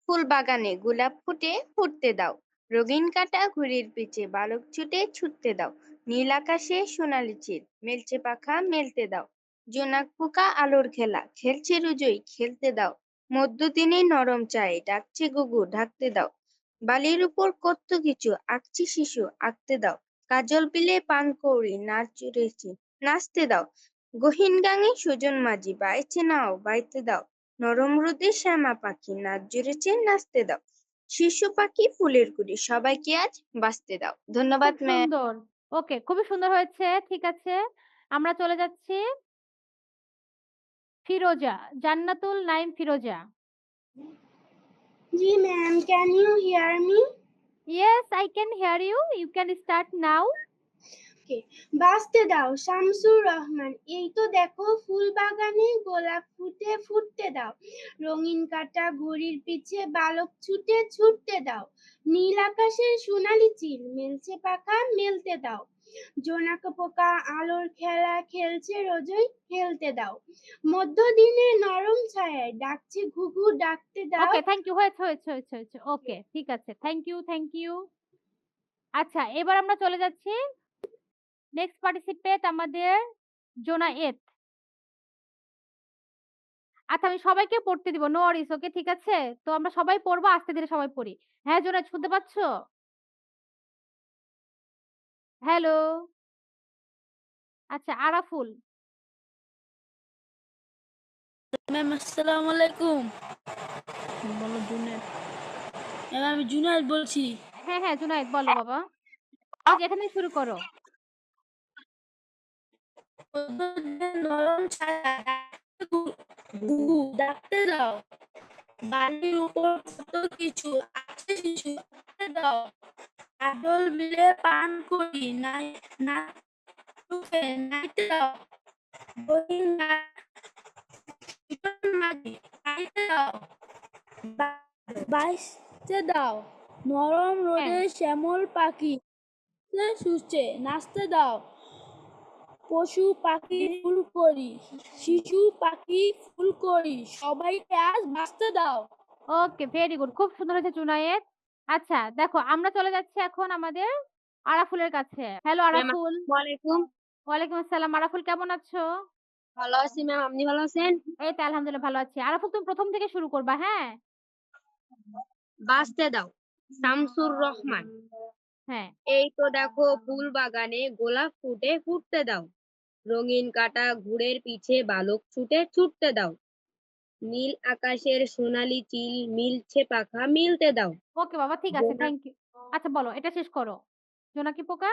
ফুল বাগানে গোলাপ ফুটে ফুটতে দাও। রঙিন কাঁটা ঘুড়ির পিছে বালক ছুটে ছুটতে দাও। নীল আকাশে সোনালি চিল মেলছে পাখা মেলতে দাও। জোনাক পোকা আলোর খেলা খেলছে রুজই খেলতে দাও। মধ্যদিনে নরম চায়ে ডাকছে গুগু ঢাকতে দাও। বালির উপর কত কিছু আঁকছে শিশু আঁকতে দাও। কাজল বিলে পান কৌড়ি নাচ জুড়েছে নাচতে দাও। গহীন গাঙে সুজন মাঝি বাইছে নাও বাইতে দাও। নরম রোদে শ্যামা পাখি নাচ জুড়েছে নাচতে দাও। শিশু পাখি ফুলের কুড়ি সবাইকে আজ বাঁচতে দাও। খুব ধন্যবাদ ম্যাম। সুন্দর। ওকে, খুবই সুন্দর হয়েছে। ঠিক আছে। আমরা চলে যাচ্ছি ফিরোজা, জান্নাতুল নাইম ফিরোজা। জি ma'am, can you hear me? Yes, I can hear you. You can start now. Okay. বাঁচতে দাও শামসুর রহমান। এই তো দেখো ফুল বাগানে গোলাপ ফুটতে দাও। রঙিন কাঁটা ঘুড়ির পিছে বালক ছুটে ছুটতে দাও। নীল আকাশের সোনালি চিল মেলছে পাখা মেলতে দাও। জোনাক পোকা আলোর খেলা খেলছে রোজই খেলতে দাও। মধ্যদিনে নরম ছায়ায় ডাকছে ঘুঘু ডাকতে দাও। Okay, thank you. হয়েছে। ওকে, ঠিক আছে। Thank you. আচ্ছা, এবার আমরা চলে যাচ্ছি নেক্সট পার্টিসিপেট আমাদের জোনায়েত। আচ্ছা, আমি সবাইকে পড়তে দিব। নো ওয়ারিস ওকে, ঠিক আছে? তো আমরা সবাই পড়বো, আস্তে ধীরে সবাই পড়ি। হ্যাঁ, জোনায়েত শুনতে পাচ্ছ? হ্যালো? আচ্ছা, আরাফুল। ম্যাম আসসালামু আলাইকুম। বলো জুনায়েদ। ম্যাম আমি জুনায়েদ বলছি। হ্যাঁ, হ্যাঁ, জুনায়েদ বলো বাবা। এই যে এখান থেকে শুরু করো। নরম ছায়া ঘুঘু ডাকতে দাও। বালির উপর কত কিছু আছে শিশু ডাকতে দাও। আদল মিলে পান করি নাই না সুখে নাইতে দাও। গহীন মাঝি নাইতে দাও। বাইসতে দাও। নরম হ্যাঁ, রোদে শ্যামল পাখি শুচ্ছে নাচতে দাও। পশু পাখি ফুল করি শিশু পাখি ফুল করি সবাইকে আজ বাঁচতে দাও। ওকে, ভেরি গুড। খুব সুন্দর হয়েছে জুনায়েদ। আচ্ছা, দেখো আমরা চলে যাচ্ছি এখন আমাদের আরাফুলের কাছে। Hello ma'am Araful. আসসালামু আলাইকুম। ওয়ালাইকুম আসসালাম। আরাফুল কেমন আছো? ভালো আছি ম্যাম, আপনি ভালো আছেন? এই তো আলহামদুলিল্লাহ ভালো আছি। আরাফুল তুমি ১ম থেকে শুরু করবা, হ্যাঁ? বাঁচতে দাও। শামসুর রহমান। হ্যাঁ। এই তো দেখো ফুল বাগানে গোলাপ ফুটে ফুটতে দাও। রঙিন কাঁটা ঘুড়ের পিছে বালক ছুটে ছুটতে দাও। নীল আকাশের সোনালী চিল মিলছে পাখা মিলতে দাও। ওকে বাবা ঠিক আছে। জোনাক থ্যাংক ইউ। আচ্ছা বলো এটা শেষ করো। জোনাকি পোকা?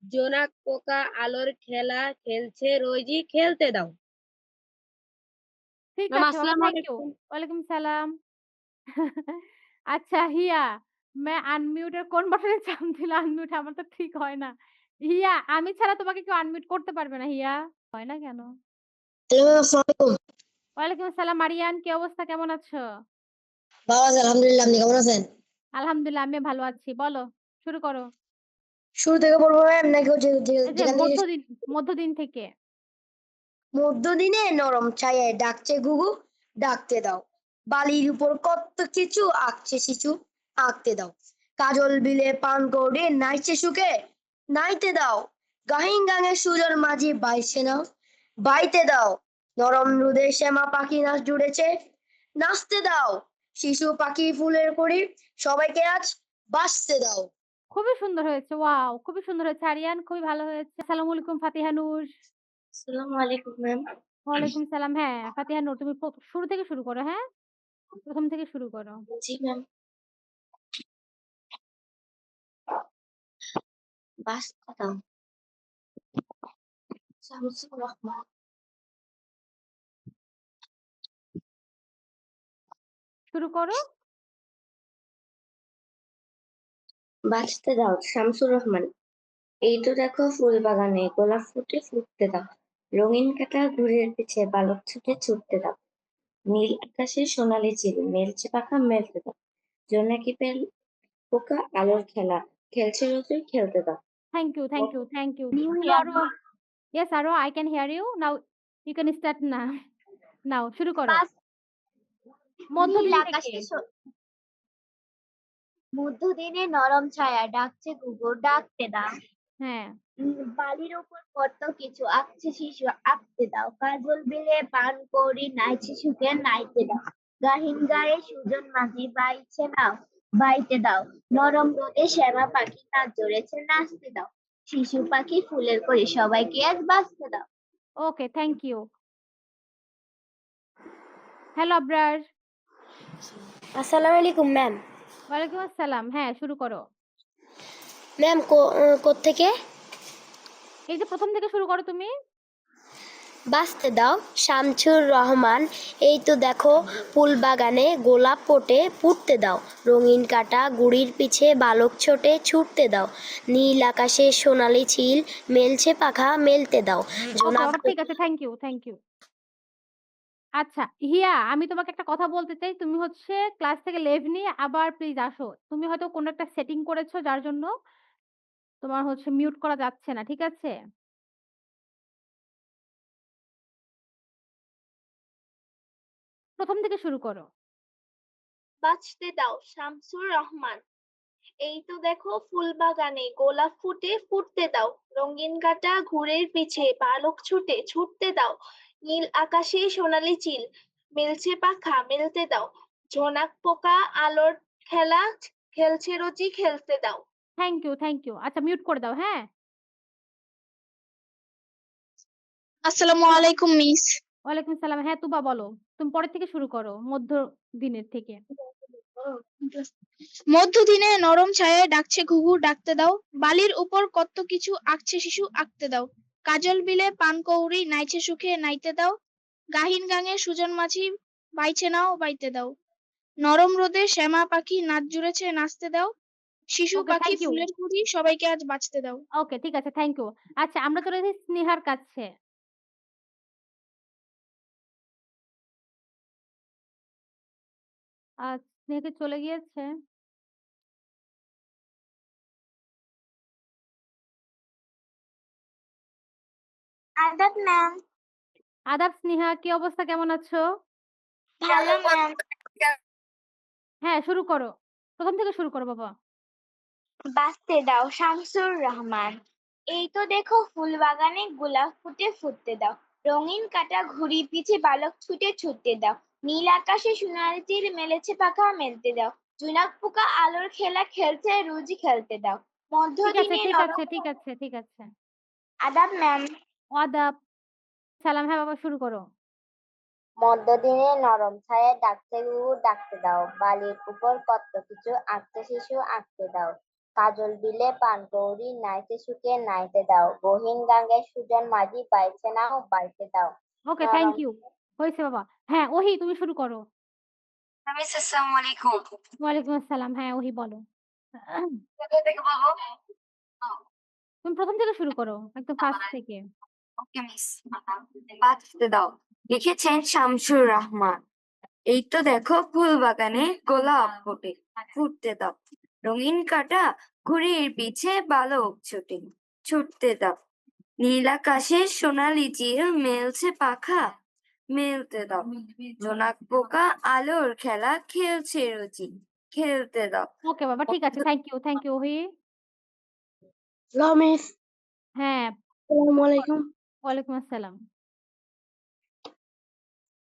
জোনাক পোকা আলোর খেলা খেলছে রোজই খেলতে দাও। ঠিক ম্যাম আছে বাবা আসসালামু থ্যাংক ইউ। আলাইকুম। ওয়ালাইকুম সালাম। আচ্ছা হিয়া, मैं अनम्यूट এর কোন বাটনে চাপ দিলে আনমিউট আমার তো ঠিক হয় না। হিয়া আমি ছাড়া তোমাকে কেউ আনমিউট করতে পারবে না হিয়া। হয় না কেন? হ্যালো ম্যাম, আসসালামু আলাইকুম। ওয়ালাইকুম আসসালাম মারিয়ান কি অবস্থা কেমন আছো? ভালো আছি আলহামদুলিল্লাহ। আপনি কেমন আছেন? আলহামদুলিল্লাহ আমিও ভালো আছি। বলো শুরু করো। শুরু থেকে বলবো ম্যাম নাকি হচ্ছে এই যে যেখান থেকে মধ্যদিন থেকে। মধ্যদিনে নরম ছায়ায় ডাকছে ঘুঘু ডাকতে দাও। বালির উপর কত কিছু আঁকছে শিশু আঁকতে দাও। কাজল বিলে পান কৌড়ে নাইছে সুখে নাইতে দাও। গাহিন গাঙের সুজন মাঝি বাইছে নাও বাইতে দাও। নরম রোদে শ্যামা পাখি নাচ জুড়েছে নাচতে দাও। শিশু পাখি ফুলের কড়ি সবাইকে আজ বাঁচতে দাও। খুবই সুন্দর হয়েছে। ওয়াও! খুবই সুন্দর হয়েছে আরিয়ান খুবই ভালো হয়েছে। আসসালামু আলাইকুম ফাতিহা নূর। আসসালামু আলাইকুম ম্যাম। ওয়ালাইকুম সালাম। হ্যাঁ, ফাতিহা নূর তুমি শুরু থেকে শুরু করো, হ্যাঁ? ১ম থেকে শুরু করো। জি ম্যাম। বাঁচতে দাও। শামসুর রহমান। শুরু করো। বাঁচতে দাও শামসুর রহমান। এই তো দেখো ফুল বাগানে গোলাপ ফুটে ফুটতে দাও। রঙিন কাঁটা ঘুড়ির পিছে বালক ছুটে ছুটতে দাও। নীল আকাশে সোনালী চিল মেলছে পাখা মেলতে দাও। জোনাকি পোকা আলোর খেলা খেলছে রোদে খেলতে দাও। Thank you, thank you, thank you. New you year আরো yes আরো I can hear you. Now you can start now. নাও শুরু করো। বাস নীল মধ্যদিন থেকে। আকাশে মধ্যদিনে নরম ছায়া ডাকছে ঘুঘু ডাকতে দাও। হ্যাঁ, বালির ওপর কত কিছু আঁকছে শিশু আঁকতে দাও। কাজল বিলে পান কৌড়ি নাইছে সুখে নাইতে দাও। গাহিন গায়ে সুজন মাঝি বাইছে নাও বাইতে দাও। নরম রোদে শ্যামা পাখি নাচ জড়েছে নাচতে দাও। শিশু পাখি ফুলের কড়ি সবাইকে আজ বাঁচতে দাও। Okay thank you. Hello Abrar. আসসালামু আলাইকুম ম্যাম। ওয়ালাইকুম আসসালাম। হ্যাঁ, শুরু করো। ম্যাম কোত্থেকে? এই যে ১ম থেকে শুরু করো তুমি। বাঁচতে দাও শামসুর রহমান। এই তো দেখো ফুল বাগানে গোলাপ ফোটে ফুটতে দাও। রঙিন কাঁটা গুড়ির পিছে বালক ছোটে ছুটতে দাও। নীল আকাশে সোনালী চিল মেলছে পাখা মেলতে দাও। ওকে জোনাক বাবা ঠিক আছে। Thank you, thank you. আচ্ছা, হিয়া আমি তোমাকে একটা কথা বলতে চাই। তুমি হচ্ছে ক্লাস থেকে লিভ নিয়ে আবার প্লিজ আসো। তুমি হয়তো কোনো একটা সেটিং করেছো যার জন্য তোমার হচ্ছে মিউট করা যাচ্ছে না। ঠিক আছে? ১ম থেকে শুরু করো। বাঁচতে দাও শামসুর রহমান। এই তো দেখো ফুল বাগানে গোলাপ ফুটে ফুটতে দাও। রঙিন কাঁটা ঘুড়ের পিছে বালক ছুটে ছুটতে দাও। নীল আকাশে সোনালী চিল মেলছে পাখা মেলতে দাও। জোনাক পোকা আলোর খেলা খেলছে রোজি খেলতে দাও। Thank you, thank you. আচ্ছা মিউট করে দাও, হ্যাঁ? আসসালামু আলাইকুম মিস। ওয়ালাইকুম সালাম। হ্যাঁ, তুবা বলো। তুমি পরের থেকে শুরু করো। মধ্য দিনের থেকে। মধ্যদিনে নরম ছায়ায় ডাকছে ঘুঘু ডাকতে দাও। বালির উপর কত কিছু আঁকছে শিশু আঁকতে দাও। কাজল বিলে পান কৌড়ি নাইছে সুখে নাইতে দাও। গাহিন গাঙে সুজন মাঝি বাইছে নাও বাইতে দাও। নরম রোদে শ্যামা পাখি নাচ জুড়েছে নাচতে দাও। শিশু ওকে পাখি থ্যাংক ইউ। ফুলের কুড়ি সবাইকে আজ বাঁচতে দাও। ওকে ঠিক আছে। Thank you. আচ্ছা আমরা চলে যাচ্ছি স্নেহার কাছে। স্নেহা কি চলে গিয়েছে? আদাব ম্যাম। আদাব স্নেহা কি অবস্থা কেমন আছো? ভালো ম্যাম। হ্যাঁ, শুরু করো। ১ম থেকে শুরু করো বাবা। বাঁচতে দাও শামসুর রহমান। এই তো দেখো ফুল বাগানে গোলাপ ফুটে ফুটতে দাও, রঙিন কাঁটা ঘুড়ি পিছে বালক ছুটে ছুটতে দাও, নীল আকাশে সোনালি তীর মেলেছে পাখা মেলতে দাও, জোনাক পোকা আলোর খেলা খেলছে রুজি খেলতে দাও, ঠিক আছে, মধ্যদিনে ঠিক আছে, নরম। ঠিক আছে, ঠিক আছে। আদাব ম্যাম। আদাব। সালাম। হ্যাঁ বাবা, শুরু করো। মধ্যদিনে নরম ছায়ায় ডাকছে ঘুঘু ডাকতে দাও, বালির উপর কত কিছু আঁকছে শিশু আঁকতে দাও, কাজল বিলে পানকৌড়ি নাইতে শুকে নাইতে দাও, গহীন গাঙ্গে সুজন মাঝি বাইছে নাও বাইতে দাও। ওকে, থ্যাংক নরম ইউ। হয়েছে বাবা। হ্যাঁ, ওহি তুমি শুরু করো। মিস আসসালামু আলাইকুম। ওয়ালাইকুম আসসালাম। হ্যাঁ, ওহি বলো। কোথা থেকে বলবো? তুমি ১ম থেকে শুরু করো। একদম ফার্স্ট থেকে। ওকে মিস। বাঁচতে দাও। লিখেছেন শামসুর রহমান। এই তো দেখো ফুল বাগানে গোলাপ ফোটে, ফুটতে দাও, রঙিন কাঁটা ঘুড়ির পিছে বালক ছোটে, ছুটতে দাও, নীল আকাশে সোনালি চিল মেলছে পাখা মেলতে দাও, জোনাক পোকা আলোর খেলা খেলছে রুচি খেলতে দাও। ওকে বাবা, ঠিক আছে। থ্যাংক ইউ, থ্যাংক ইউ ওহি। হ্যালো মিস, হ্যাঁ, আসসালামু আলাইকুম। ওয়ালাইকুম আসসালাম।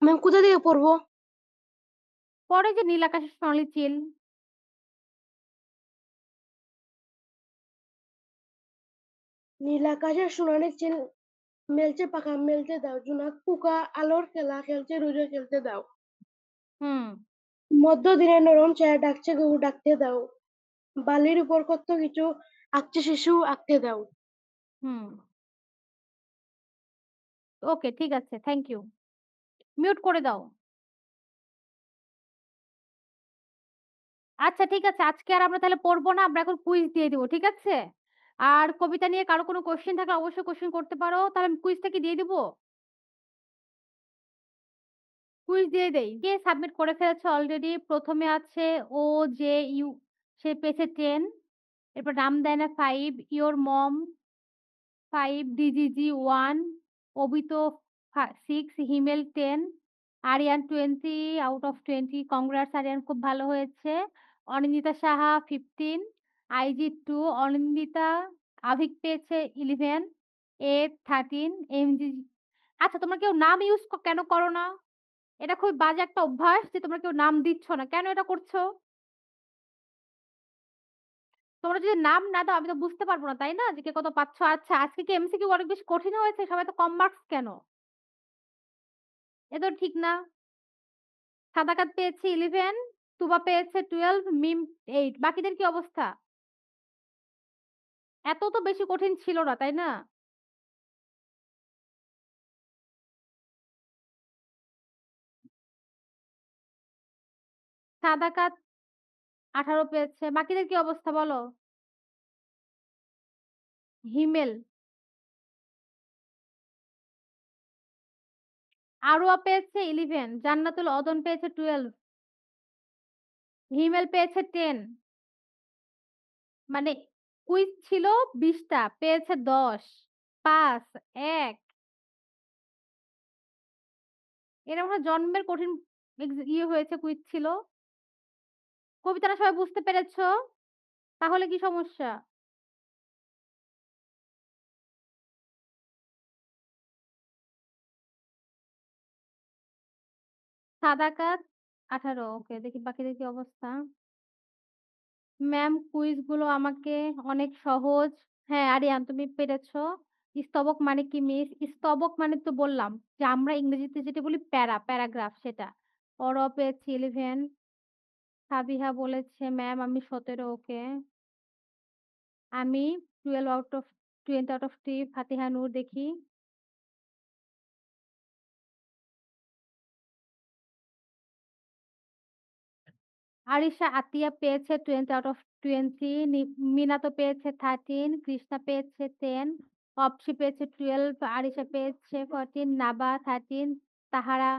ম্যাম কোথা থেকে পড়বো? পরে যে নীল আকাশের সোনালি চিল। নীল আকাশের সোনালি চিল মেলছে পাখা মেলতে দাও, জোনাক পোকা আলোর খেলা খেলছে রোজে খেলতে দাও, হুম, মধ্যদিনে নরম ছায়া ডাকছে ঘুঘু ডাকতে দাও, বালির উপর কত কিছু আঁকছে শিশু আঁকতে দাও। হুম। ওকে, ঠিক আছে। Thank you. মিউট করে দাও। আচ্ছা, ঠিক আছে। আজকে আর আমরা তাহলে পড়ব না। আমরা এখন কুইজ দিয়ে দিব। ঠিক আছে? আর কবিতা নিয়ে কারো কোনো কোয়েশ্চেন থাকলে অবশ্যই কোয়েশ্চেন করতে পারো। তাহলে আমি কুইজটা কি দিয়ে দিব? কুইজ দিয়ে দেই। কে সাবমিট করে ফেলেছে অলরেডি? ১ম এ আছে OJU, সে পেয়েছে 10। এরপর নাম দেয় না 5, ইওর মম 5, DGG 1, Avito 6, Himel 10, Ariyan 20 out of 20। Congrats Ariyan, খুব ভালো হয়েছে। অনিন্দিতা সাহা 15, আইজি 2, অনিন্দিতা। আভিক পেয়েছে 11, এ 13, এমজি। আচ্ছা, তোমরা কেউ নাম ইউজ কেন করো না? এটা খুবই বাজে একটা অভ্যাস যে তোমরা কেউ নাম দিচ্ছ না। কেন এটা করছো? তোমরা যদি নাম না দাও আমি তো বুঝতে পারব না, তাই না? যে কে কত পাচ্ছ। আচ্ছা, আজকে কি এমসিকিউ অনেক বেশি কঠিন হয়েছে? সবাই তো কম মার্কস কেন? এ তো ঠিক না। সাদাকাত পেয়েছে 11, তুবা পেয়েছে 12, মিম 8। বাকিদের কি অবস্থা? এত তো বেশি কঠিন ছিল না, তাই না? সাদাকাত 18 পেয়েছে। বাকিদের কি অবস্থা বলো? হিমেল, আরোয়া পেয়েছে 11, জান্নাতুল অদন পেয়েছে 12, হিমেল পেয়েছে 10। মানে কুইজ ছিল ২০ টা, পেয়েছে ১০, ৫, ১। এরা মনে হয় জন্মের কঠিন হয়েছে, কুইজ ছিল। কবিতাটা সবাই বুঝতে পেরেছো? তাহলে কি সমস্যা? সাদাকাত 18। ওকে, দেখি বাকিদের কি অবস্থা। ম্যাম কুইজ গুলো আমাকে অনেক সহজ। হ্যাঁ, আরিয়ান তুমি পেরেছো। স্তবক মানে কি মিস? স্তবক মানে তো বললাম যে আমরা ইংরেজিতে যেটা বলি প্যারাগ্রাফ সেটা। অরও পেয়েছি 11, সাবিহা বলেছে ম্যাম আমি 17। ওকে। আমি 12 আউট অফ 20 আউট অফ 3। ফাতিহা নূর দেখি। আরিশা আতিয়া পেয়েছে 20 আউট অফ 20। মিনা তো পেয়েছে 13, কৃষ্ণা পেয়েছে 10, অপসি পেয়েছে 12, আরিশা পেয়েছে 14, নাবা 13, তাহারা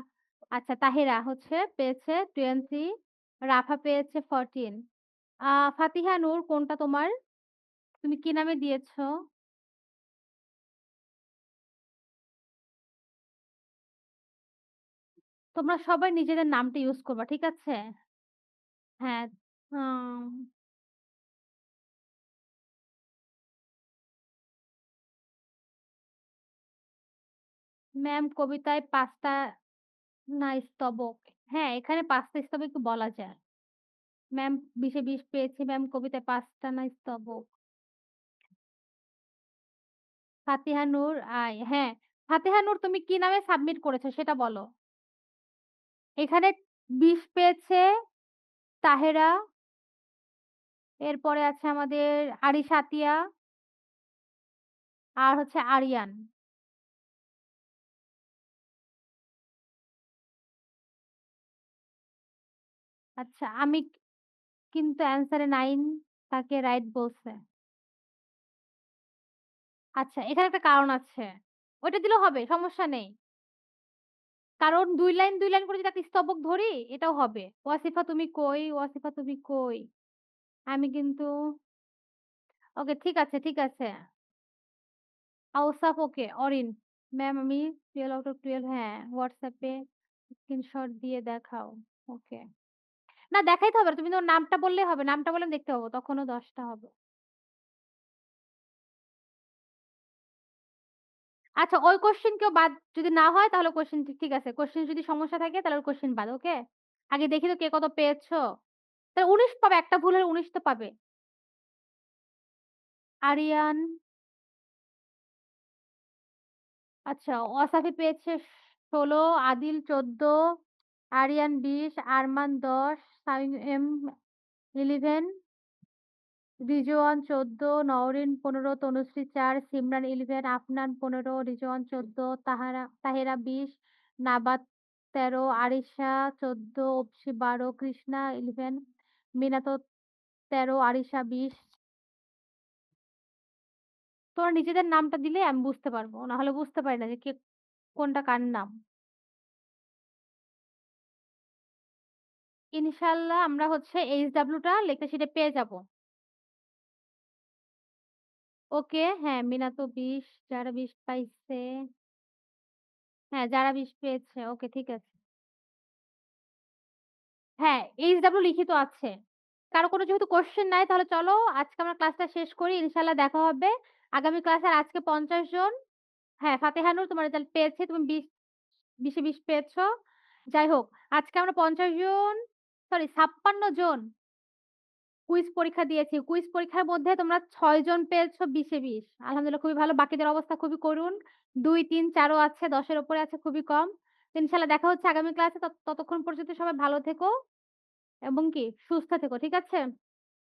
আচ্ছা তাহেরা হচ্ছে পেয়েছে 20, রাফা পেয়েছে 14। ফাতিহা নূর কোনটা তোমার? তুমি কি নামে দিয়েছো? তোমরা সবাই নিজেদের নামটা ইউজ করবা, ঠিক আছে? হ্যাঁ। আম ম্যাম কবিতায় ৫ টা না স্তবক। হ্যাঁ, এখানে ৫ টা স্তবক বলা যায়। ম্যাম ২০ এ ২০ পেয়েছি ম্যাম কবিতায় ৫ টা না স্তবক। ফাতিহা নূর হ্যাঁ, ফাতিহা নূর তুমি কি নামে সাবমিট করেছো সেটা বলো। এখানে ২০ পেয়েছে তাহেরা, এরপরে আছে আমাদের আরিশা আতিয়া আর হচ্ছে আরিয়ান। আচ্ছা আমি কিন্তু অ্যান্সারে 9 তাকে রাইট বলছে। আচ্ছা এখানে একটা কারণ আছে। ওইটা দিলেও হবে, সমস্যা নেই। কারণ ২ লাইন ২ লাইন করে যদি একটা স্তবক ধরি এটাও হবে। ওয়াসিফা তুমি কই? ওয়াসিফা তুমি কই? আমি কিন্তু ওকে ঠিক আছে, ঠিক আছে। আওসাফ ওকে, অরিন। ম্যাম আমি 12 আউট অফ 12 হ্যাঁ, WhatsApp এ স্ক্রিনশট দিয়ে দেখাও। ওকে। না দেখাইতে হবে না। তুমি তোমার নামটা বললেই হবে। নামটা বললে আমি দেখতে পাবো। তখনও ১০ টা হবে। আচ্ছা ওই কোয়েশ্চেন কেউ বাদ যদি না হয় তাহলে কোয়েশ্চেন ঠিক আছে। কোয়েশ্চেন যদি সমস্যা থাকে তাহলে ওই কোয়েশ্চেন বাদ। ওকে? আগে দেখি তো কে কত পেয়েছো? তাহলে ১৯ পাবে। একটা ভুল হলে ১৯ তো পাবে। আরিয়ান আচ্ছা ওয়াসাফি পেয়েছে ১৬, আদিল ১৪, আরিয়ান ২০, আরমান ১০, সামিম 11, রিজওয়ান ১৪, নওরিন ১৫, তনুশ্রী ৪, সিমরান 11, আফনান ১৫, রিজওয়ান ১৪, তাহেরা ২০, নাবাত ১৩, আরিশা ১৪, অপসি ১২, কৃষ্ণা 11, মিনাত ১৩, আরিশা ২০। তোমরা নিজেদের নামটা দিলে আমি বুঝতে পারবো। নাহলে বুঝতে পারি না যে কে কোনটা কার নাম। ইনশাআল্লাহ আমরা হচ্ছে HW টা লেখা শিটে পেয়ে যাবো। ওকে, হ্যাঁ, মিনা তো ২০, যারা ২০ পাইছে। হ্যাঁ, যারা ২০ পেয়েছে। ওকে, ঠিক আছে। হ্যাঁ, HW লিখিত আছে। কারো কোনো যেহেতু কোয়েশ্চেন নাই তাহলে চলো আজকে আমরা ক্লাসটা শেষ করি। ইনশাআল্লাহ দেখা হবে। আগামী ক্লাসে আর আজকে ৫০ জন। হ্যাঁ, ফাতেহা নূর তোমার রেজাল্ট পেয়েছে। তুমি ২০ এ ২০ পেয়েছো। যাই হোক, আজকে আমরা ৫০ জন সরি ৫৬ জন কুইজ পরীক্ষা দিয়েছি। কুইজ পরীক্ষার মধ্যে তোমরা ৬ জন পেয়েছো ২০ এ ২০। আলহামদুলিল্লাহ খুবই ভালো। বাকিদের অবস্থা খুবই করুণ। ২, ৩, ৪ ও আছে, ১০ এর উপরে আছে খুবই কম। তো ইনশাআল্লাহ দেখা হচ্ছে আগামী ক্লাসে। ততক্ষণ পর্যন্ত সবাই ভালো থেকো এবং কি সুস্থ থেকো। ঠিক আছে?